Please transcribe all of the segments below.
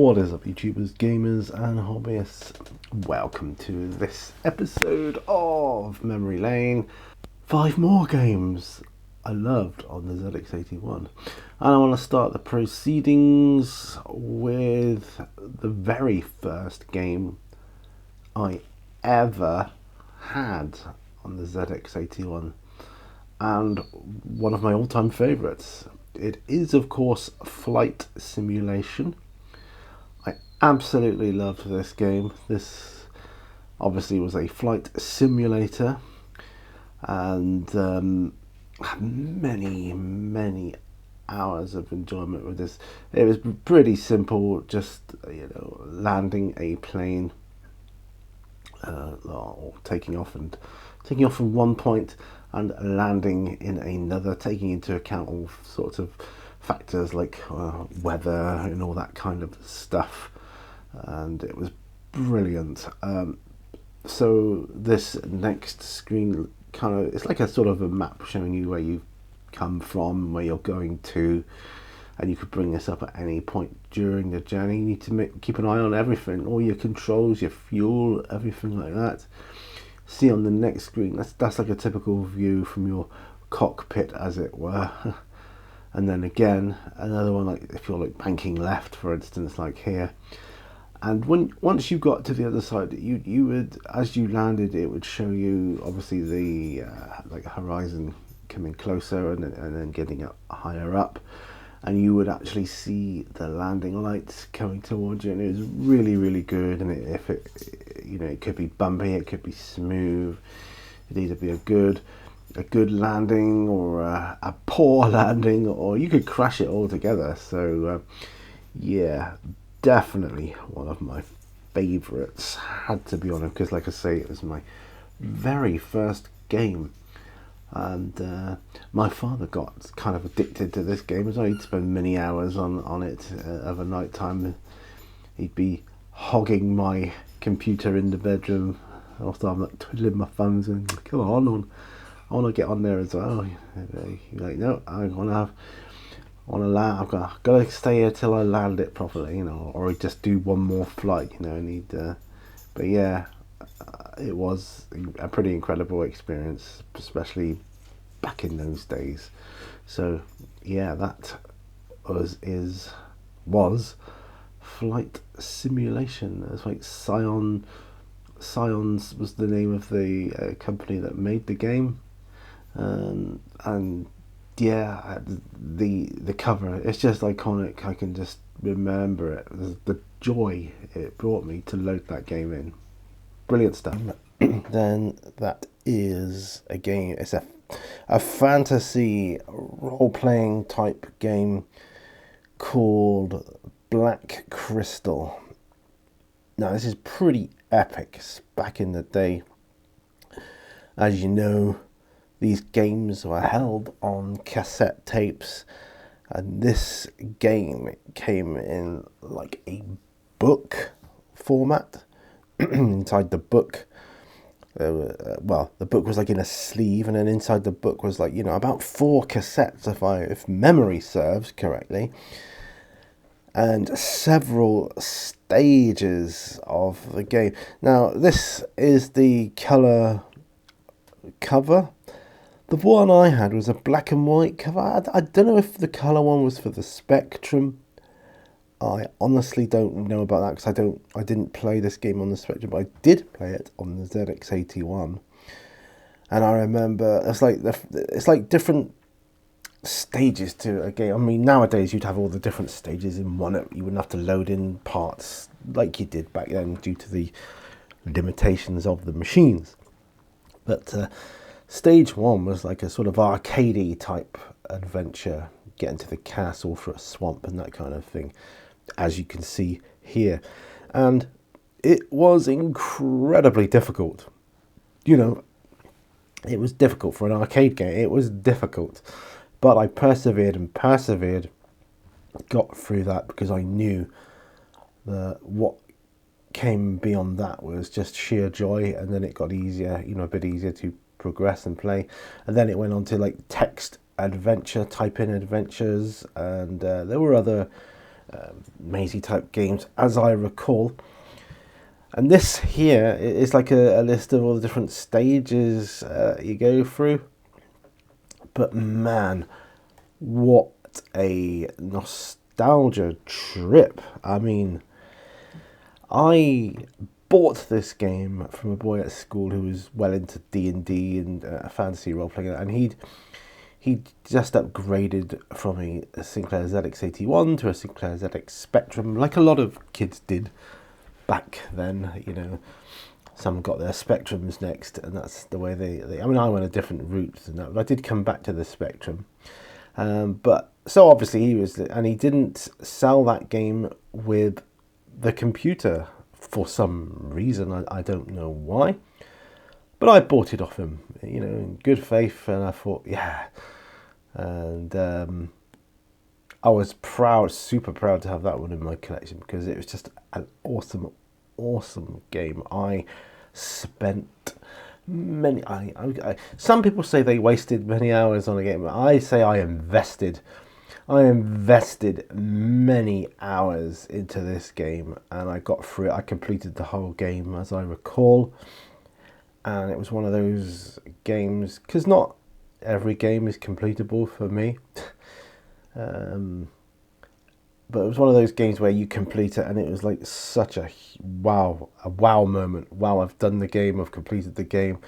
What is up, YouTubers, gamers and hobbyists? Welcome to this episode of Memory Lane. 5 more games I loved on the ZX81, and I want to start the proceedings with the very first game I ever had on the ZX81, and one of my all-time favourites. It is, of course, Flight Simulation. I absolutely loved this game. This obviously was a flight simulator, and had many hours of enjoyment with this. It was pretty simple, just landing a plane, or taking off from one point and landing in another, taking into account all sorts of factors like weather and all that kind of stuff, and it was brilliant. So this next screen it's like a sort of a map showing you where you've come from, where you're going to, and you could bring this up at any point during the journey. You need to keep an eye on everything, all your controls, your fuel, everything like that. See on the next screen, that's like a typical view from your cockpit, as it were. And then again, another one, like if you're like banking left, for instance, like here. And once you got to the other side, you would, as you landed, it would show you obviously the like horizon coming closer and then getting up higher up, and you would actually see the landing lights coming towards you, and it was really good. And it could be bumpy, it could be smooth. It'd either be a good landing or a poor landing, or you could crash it all together. So yeah, definitely one of my favorites, had to be honest, because like I say, it was my very first game. And my father got kind of addicted to this game as well. He'd spend many hours on it of a night time. He'd be hogging my computer in the bedroom. Also, I'm like twiddling my thumbs and come on, I want to get on there as well. You're like, no, I want to land. I've got to stay here till I land it properly, or I'd just do one more flight, and but yeah, it was a pretty incredible experience, especially back in those days. So yeah, that was Flight Simulation. It's like Scions was the name of the company that made the game, and yeah, the cover, it's just iconic. I can just remember it, the joy it brought me to load that game in. Brilliant stuff. Then that is a game, it's a fantasy role-playing type game called Black Crystal. Now this is pretty epic. It's back in the day. As you know, these games were held on cassette tapes, and this game came in like a book format. Inside the book, the book was like in a sleeve, and then inside the book was like, about 4 cassettes, if memory serves correctly, and several stages of the game. Now this is the color cover. The one I had was a black and white cover. I don't know if the color one was for the Spectrum. I honestly don't know about that, because I didn't play this game on the Spectrum, but I did play it on the ZX81. And I remember it's like different stages to a game. I mean, nowadays you'd have all the different stages in one. You wouldn't have to load in parts like you did back then due to the limitations of the machines. But stage 1 was like a sort of arcadey type adventure, get into the castle for a swamp and that kind of thing, as you can see here. And it was incredibly difficult. It was difficult for an arcade game. It was difficult, but I persevered, got through that, because I knew what came beyond that was just sheer joy. And then it got easier, a bit easier to progress and play. And then it went on to like text adventure, type in adventures, and there were other mazy type games, as I recall. And this here is like a list of all the different stages you go through. But man, what a nostalgia trip. I mean, I bought this game from a boy at school who was well into D&D and fantasy role playing, and he just upgraded from a Sinclair ZX81 to a Sinclair ZX Spectrum, like a lot of kids did back then. You know, some got their Spectrums next, and that's the way they I mean, I went a different route than that, but I did come back to the Spectrum. But so obviously he didn't sell that game with the computer for some reason. I don't know why, but I bought it off him, you know, in good faith, and I thought, yeah. And I was proud, super proud to have that one in my collection, because it was just an awesome game. I spent many, some people say they wasted many hours on a game. I say I invested many hours into this game, and I got through it. I completed the whole game, as I recall, and it was one of those games, because not every game is completable for me, but it was one of those games where you complete it and it was like such a wow moment. Wow, I've done the game, I've completed the game,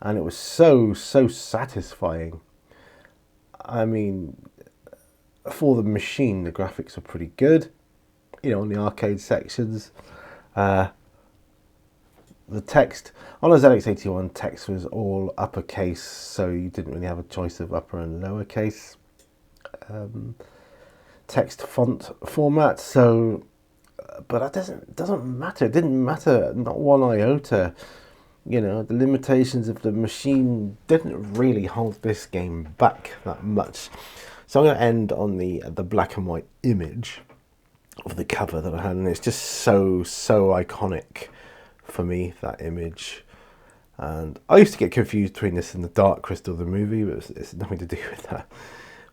and it was so satisfying. I mean, for the machine, the graphics are pretty good, you know, on the arcade sections. The text on a ZX81, text was all uppercase, so you didn't really have a choice of upper and lowercase text font format. So, but that doesn't matter. It didn't matter, not one iota. You know, the limitations of the machine didn't really hold this game back that much. So I'm going to end on the black and white image of the cover that I had, and it's just so iconic for me, that image. And I used to get confused between this and the Dark Crystal, the movie, but it's nothing to do with that.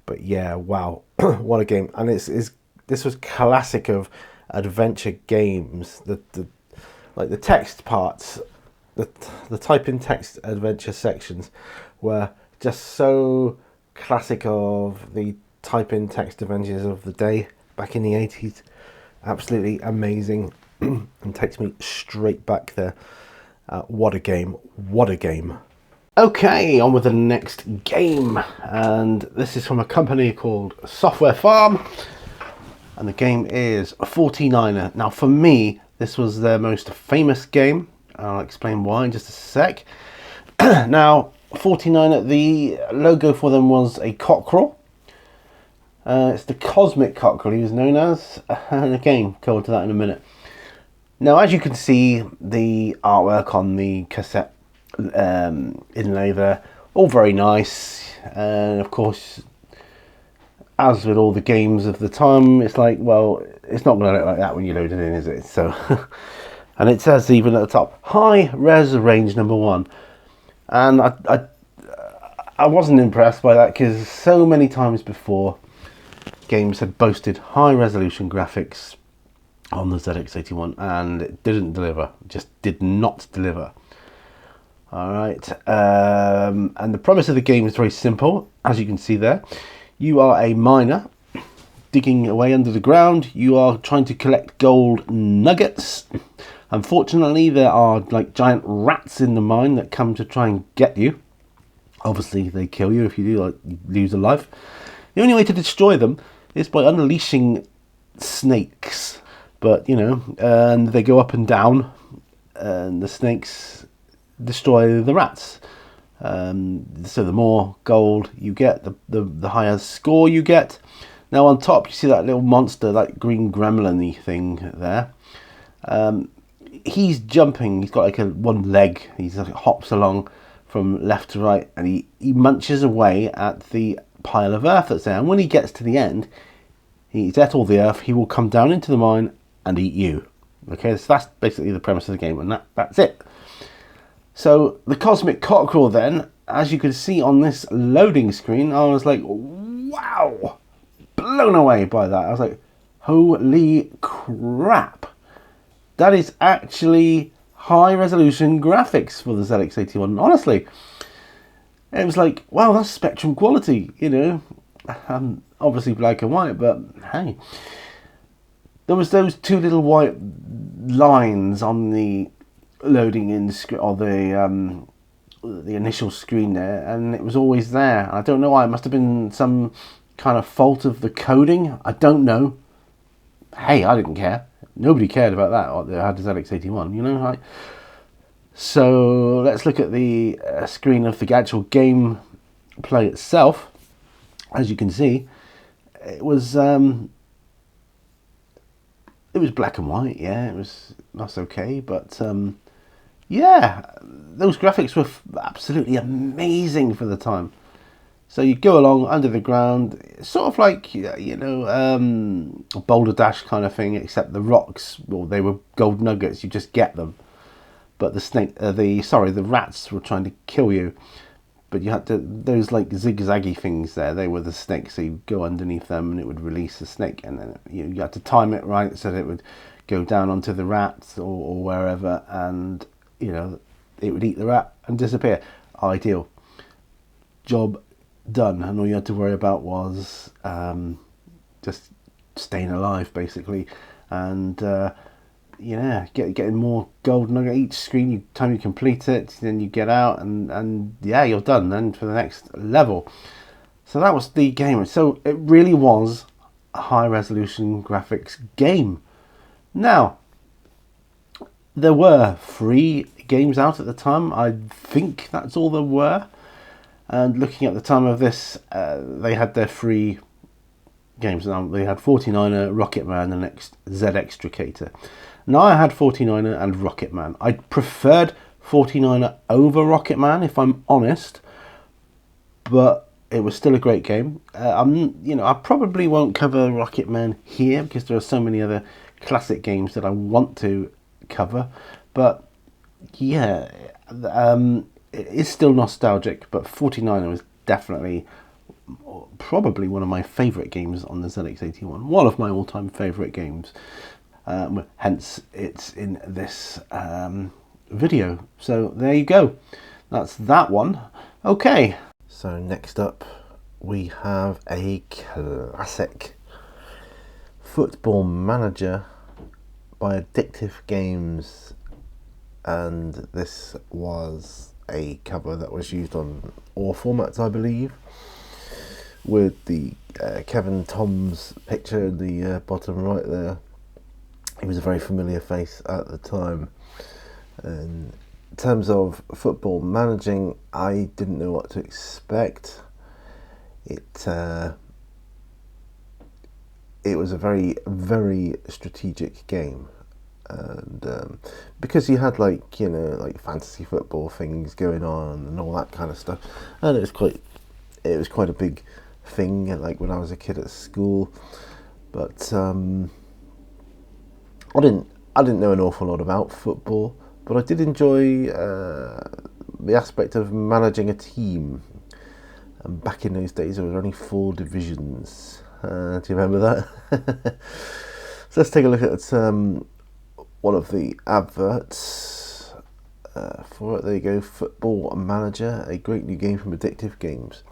But yeah, wow, what a game. And this was classic of adventure games. Like the text parts, the type in text adventure sections were just so classic of the type in text adventures of the day back in the 80s. Absolutely amazing. And takes me straight back there. What a game, what a game. Okay, on with the next game, and this is from a company called Software Farm, and the game is 49er. Now for me, this was their most famous game. I'll explain why in just a sec. Now 49er, the logo for them was a cockerel. It's the Cosmic Cockerel he was known as, and again, go into that in a minute. Now, as you can see, the artwork on the cassette inlay there, all very nice. And of course, as with all the games of the time, it's like, well, it's not going to look like that when you load it in, is it? So, and it says even at the top, high res range number 1. And I wasn't impressed by that, because so many times before, games had boasted high resolution graphics on the ZX81, and it didn't deliver, just did not deliver. Alright, and the premise of the game is very simple, as you can see there. You are a miner digging away under the ground. You are trying to collect gold nuggets. Unfortunately, there are like giant rats in the mine that come to try and get you. Obviously, they kill you if you do, like, you lose a life. The only way to destroy them is by unleashing snakes. But, you know, and they go up and down, and the snakes destroy the rats. So the more gold you get, the higher score you get. Now on top, you see that little monster, that green gremlin-y thing there. He's jumping. He's got like one leg. He like hops along from left to right, and he munches away at the pile of earth that's there. And when he gets to the end, he's at all the earth. He will come down into the mine and eat you. Okay, so that's basically the premise of the game, and that's it. So the Cosmic Cockerel then, as you can see on this loading screen, I was like, wow, blown away by that. I was like, Holy crap! That is actually high resolution graphics for the ZX81. Honestly, it was like, wow, that's Spectrum quality, you know. Obviously black and white, but hey. There was those two little white lines on the loading in or the initial screen there, and it was always there. I don't know why. It must have been some kind of fault of the coding. I don't know. Hey, I didn't care. Nobody cared about that. I had the ZX81, you know. So let's look at the screen of the actual game play itself. As you can see, it was black and white. Yeah, that's okay, but yeah, those graphics were absolutely amazing for the time. So you go along under the ground, sort of like, you know, a Boulder Dash kind of thing, except the rocks, well, they were gold nuggets. You just get them, but the rats were trying to kill you. But you had those like zigzaggy things there, they were the snakes, so you'd go underneath them and it would release the snake, and then you had to time it right so that it would go down onto the rats or wherever, and you know, it would eat the rat and disappear. Ideal. Job done, and all you had to worry about was just staying alive, basically, and yeah, getting more gold nugget each screen. Time you complete it, then you get out, and yeah, you're done then for the next level. So that was the game. So it really was a high resolution graphics game. Now, there were free games out at the time. I think that's all there were. And looking at the time of this, they had their free games. Now, they had 49er, Rocketman, and next Z-Extricator. Now, I had 49er and Rocketman. I preferred 49er over Rocketman, if I'm honest, but it was still a great game. I probably won't cover Rocketman here because there are so many other classic games that I want to cover. But yeah, it is still nostalgic. But 49er was definitely probably one of my favourite games on the ZX81. One of my all-time favourite games. Hence, it's in this video. So there you go. That's that one. Okay. So next up, we have a classic Football Manager by Addictive Games, and this was a cover that was used on all formats, I believe, with the Kevin Toms picture in the bottom right there. He was a very familiar face at the time. And in terms of football managing, I didn't know what to expect. It was a very, very strategic game, and because you had like fantasy football things going on and all that kind of stuff, and it was quite a big thing, like when I was a kid at school. But I didn't know an awful lot about football, but I did enjoy the aspect of managing a team. And back in those days, there were only 4 divisions. Do you remember that? So let's take a look at one of the adverts for it. There you go, Football Manager, a great new game from Addictive Games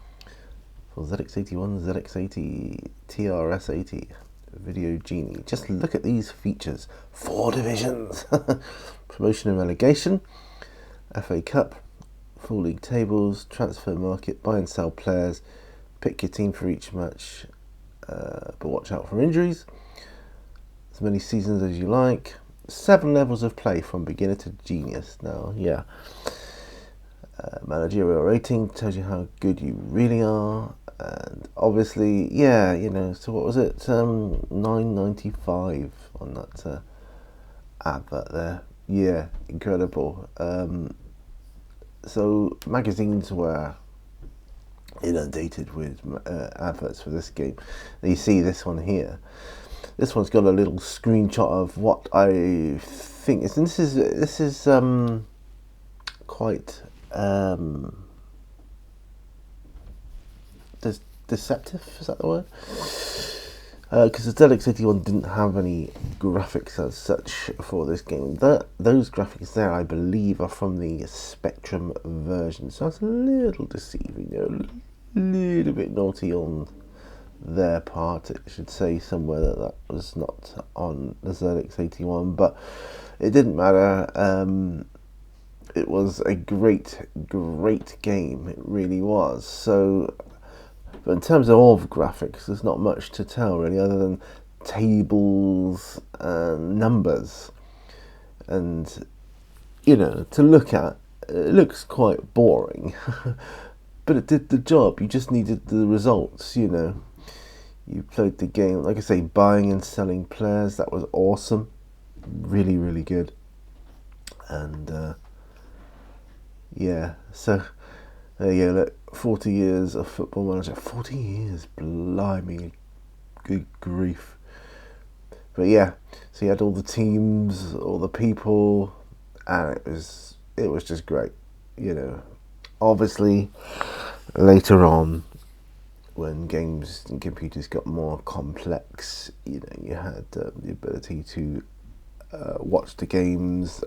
for ZX81, ZX80, TRS80. Video Genie. Just look at these features. 4 divisions. Promotion and relegation, FA Cup, full league tables, transfer market, buy and sell players, pick your team for each match, but watch out for injuries, as many seasons as you like, 7 levels of play from beginner to genius. Now, yeah, managerial rating tells you how good you really are. And obviously, yeah, so what was it, $9.95 on that advert there. Yeah, incredible. So magazines were inundated with adverts for this game. And you see this one here. This one's got a little screenshot of what I think is, and this is quite deceptive, is that the word? because the ZX81 didn't have any graphics as such for this game. Those graphics there, I believe, are from the Spectrum version, so that's a little deceiving, a little bit naughty on their part. It should say somewhere that that was not on the ZX81, but it didn't matter. It was a great game, it really was. So, but in terms of graphics, there's not much to tell really, other than tables and numbers. And, to look at, it looks quite boring, but it did the job. You just needed the results, You played the game, like I say, buying and selling players. That was awesome. Really, really good. And, yeah, so there you go, look, 40 years of Football Manager. 40 years, blimey, good grief. But yeah, so you had all the teams, all the people, and it was just great, Obviously, later on, when games and computers got more complex, you had the ability to watch the games,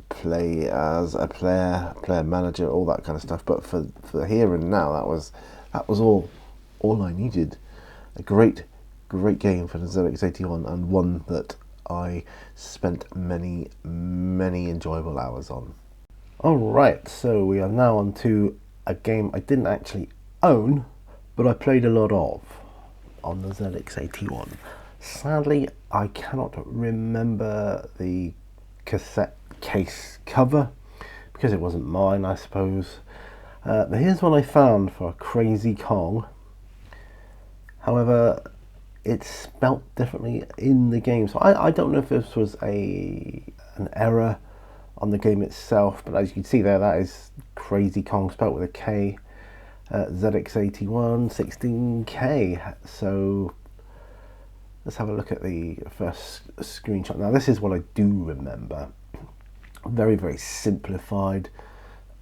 play as a player manager, all that kind of stuff. But for here and now, that was all I needed. A great game for the ZX81, and one that I spent many enjoyable hours on. Alright, so we are now on to a game I didn't actually own, but I played a lot of on the ZX81. Sadly, I cannot remember the cassette case cover because it wasn't mine, I suppose. But here's one I found for Crazy Kong. However, it's spelt differently in the game, so I don't know if this was an error on the game itself, but as you can see there, that is Crazy Kong spelt with a K. ZX81 16K. So let's have a look at the first screenshot. Now this is what I do remember. Very simplified.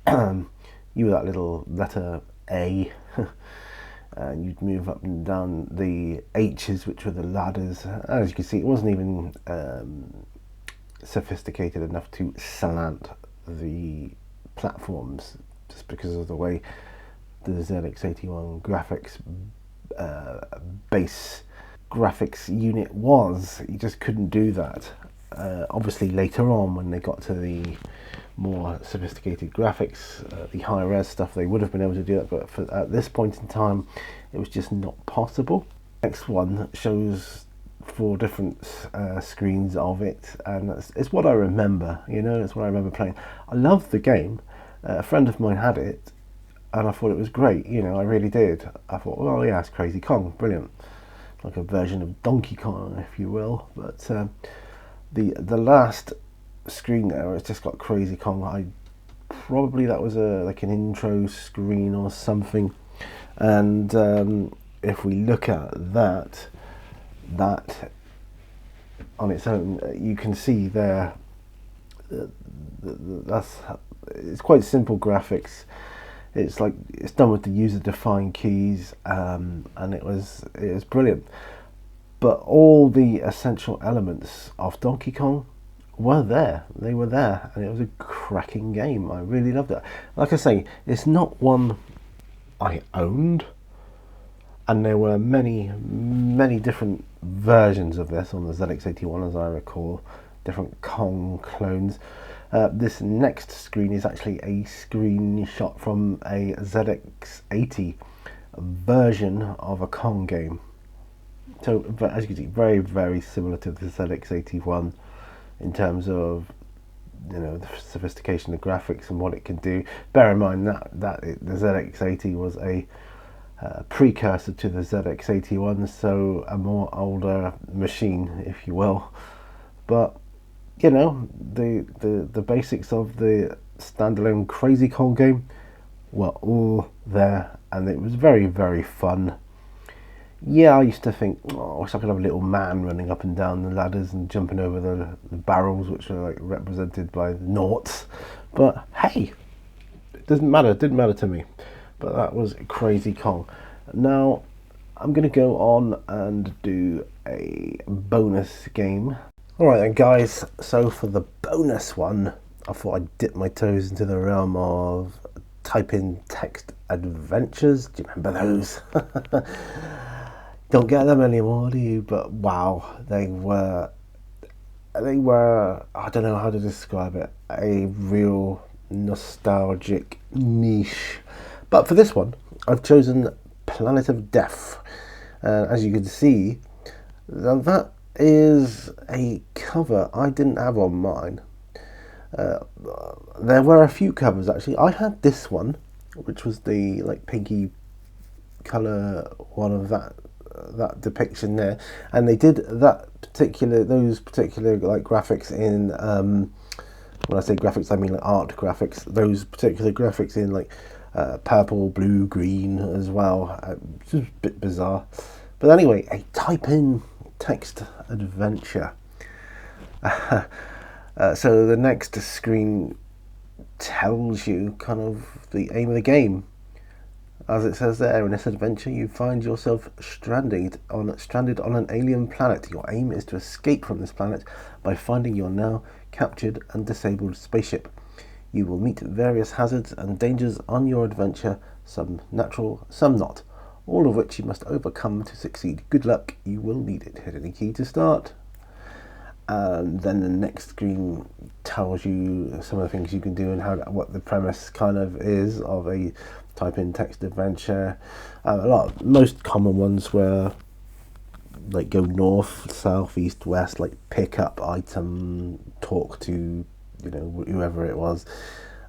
You were that little letter A, and you'd move up and down the H's, which were the ladders. As you can see, it wasn't even sophisticated enough to slant the platforms, just because of the way the ZX81 graphics base graphics unit was. You just couldn't do that. Obviously later on, when they got to the more sophisticated graphics, the high res stuff, they would have been able to do that, but at this point in time it was just not possible. Next one shows 4 different screens of it, and it's what I remember. It's what I remember playing. I loved the game. A friend of mine had it, and I thought it was great. I really did. I thought, well, yeah, it's Crazy Kong, brilliant, like a version of Donkey Kong, if you will. But the last screen there, it's just got Crazy Kong. Probably that was like an intro screen or something. And if we look at that on its own, you can see there it's quite simple graphics. It's done with the user-defined keys, and it was brilliant. But all the essential elements of Donkey Kong were there. They were there, and it was a cracking game. I really loved it. Like I say, it's not one I owned, and there were many different versions of this on the ZX81, as I recall, different Kong clones. This next screen is actually a screenshot from a ZX80 version of a Kong game. So, as you can see, very similar to the ZX81 in terms of the sophistication of graphics and what it can do. Bear in mind that the ZX80 was a precursor to the ZX81, so a more older machine, if you will. But the basics of the standalone Crazy Kong game were all there, and it was very fun. Yeah, I used to think, I wish I could have a little man running up and down the ladders and jumping over the barrels, which are represented by the noughts. But hey, it doesn't matter. It didn't matter to me. But that was Crazy Kong. Now, I'm going to go on and do a bonus game. Alright then guys, so for the bonus one, I thought I'd dip my toes into the realm of type-in text adventures. Do you remember those? Don't get them anymore, do you? But wow, they were, I don't know how to describe it, a real nostalgic niche. But for this one, I've chosen Planet of Death. As you can see, that is a cover I didn't have on mine. There were a few covers actually. I had this one, which was the like pinky color one of that depiction there, and they did those particular like graphics in when I say graphics I mean like art graphics, those particular graphics in like purple, blue, green as well. It's just a bit bizarre, but anyway, a type-in text adventure. So the next screen tells you kind of the aim of the game. As it says there, in this adventure you find yourself stranded on an alien planet. Your aim is to escape from this planet by finding your now captured and disabled spaceship. You will meet various hazards and dangers on your adventure, some natural, some not, all of which you must overcome to succeed. Good luck, you will need it. Hit any key to start. And then the next screen tells you some of the things you can do and what the premise kind of is of a type-in text adventure. Most common ones were like go north, south, east, west, like pick up item, talk to whoever it was,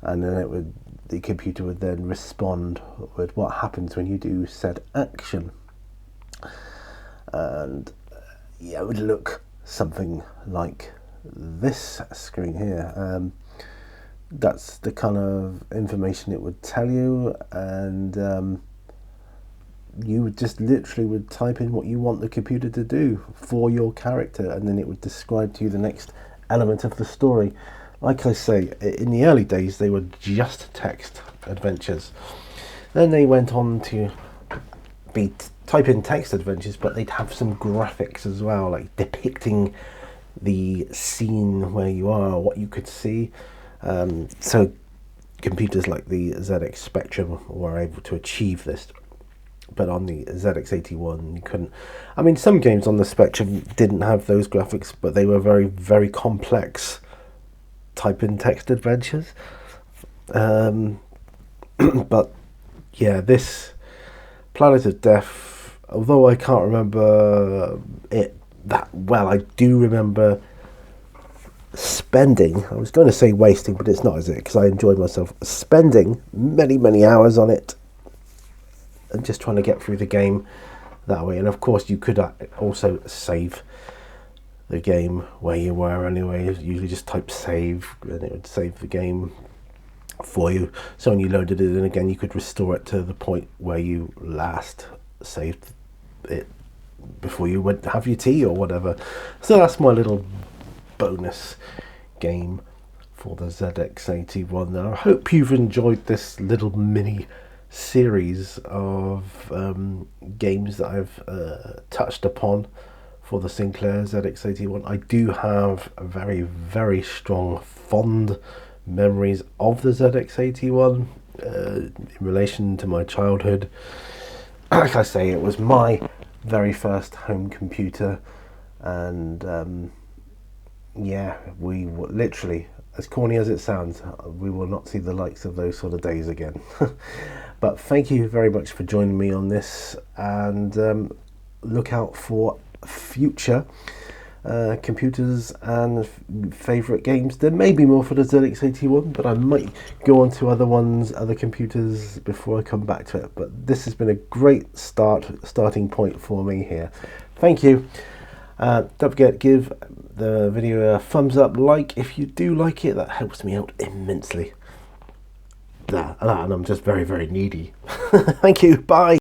and then the computer would then respond with what happens when you do said action. And yeah, it would look something like this screen here. That's the kind of information it would tell you, and you would just literally would type in what you want the computer to do for your character, and then it would describe to you the next element of the story. Like I say, in the early days they were just text adventures. Then they went on to be type-in text adventures, but they'd have some graphics as well, like depicting the scene where you are, what you could see. So computers like the ZX Spectrum were able to achieve this, but on the ZX81 you couldn't. I mean, some games on the Spectrum didn't have those graphics, but they were very, very complex type-in text adventures. But yeah, this Planet of Death, although I can't remember it that well, I do remember spending, I was going to say wasting, but it's not, is it? Because I enjoyed myself spending many hours on it and just trying to get through the game that way. And of course you could also save the game where you were anyway. You usually just type save and it would save the game for you. So when you loaded it in again, you could restore it to the point where you last saved it before you went to have your tea or whatever. So that's my little bonus game for the ZX81. I hope you've enjoyed this little mini series of games that I've touched upon for the Sinclair ZX81. I do have very strong fond memories of the ZX81 in relation to my childhood. Like I say, it was my very first home computer, and yeah, we literally, as corny as it sounds, we will not see the likes of those sort of days again. But thank you very much for joining me on this, and look out for future computers and favourite games. There may be more for the ZX81, but I might go on to other computers before I come back to it. But this has been a great starting point for me here. Thank you. Don't forget, give the video a thumbs up, like if you do like it. That helps me out immensely. And I'm just very needy. Thank you. Bye.